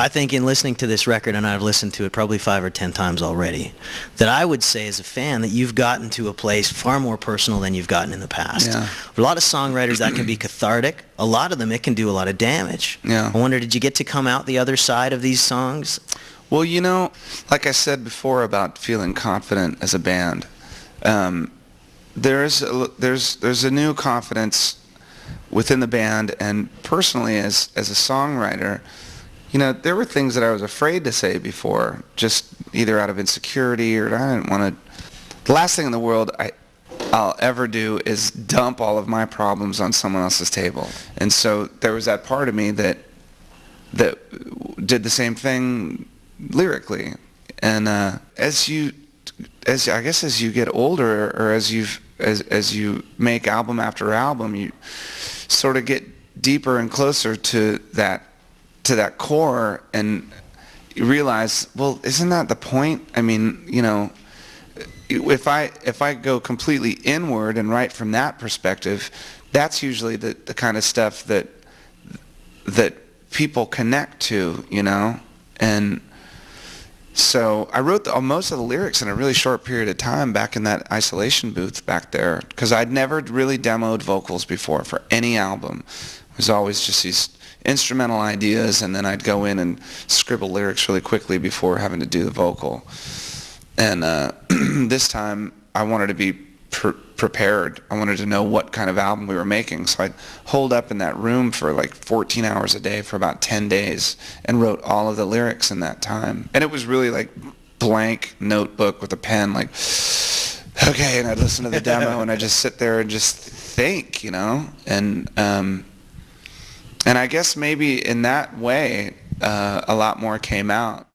I think in listening to this record, and I've listened to it probably 5 or 10 times already, that I would say as a fan that you've gotten to a place far more personal than you've gotten in the past. Yeah. For a lot of songwriters, that can be cathartic. A lot of them, it can do a lot of damage. Yeah. I wonder, did you get to come out the other side of these songs? Well, you know, like I said before about feeling confident as a band, there's a new confidence within the band, and personally as a songwriter, you know, there were things that I was afraid to say before, just either out of insecurity or I didn't want to. The last thing in the world I'll ever do is dump all of my problems on someone else's table. And so there was that part of me that did the same thing lyrically. And as you get older, or as you make album after album, you sort of get deeper and closer to that core, and you realize, well, isn't that the point? I mean, you know, if I go completely inward and write from that perspective, that's usually the kind of stuff that people connect to, you know. And so I wrote most of the lyrics in a really short period of time back in that isolation booth back there, because I'd never really demoed vocals before for any album. It was always just these instrumental ideas, and then I'd go in and scribble lyrics really quickly before having to do the vocal. And this time I wanted to be prepared. I wanted to know what kind of album we were making, so I'd holed up in that room for like 14 hours a day for about 10 days and wrote all of the lyrics in that time. And it was really like blank notebook with a pen, like, okay, and I'd listen to the demo and I'd just sit there and just think, you know. And I guess maybe in that way a lot more came out.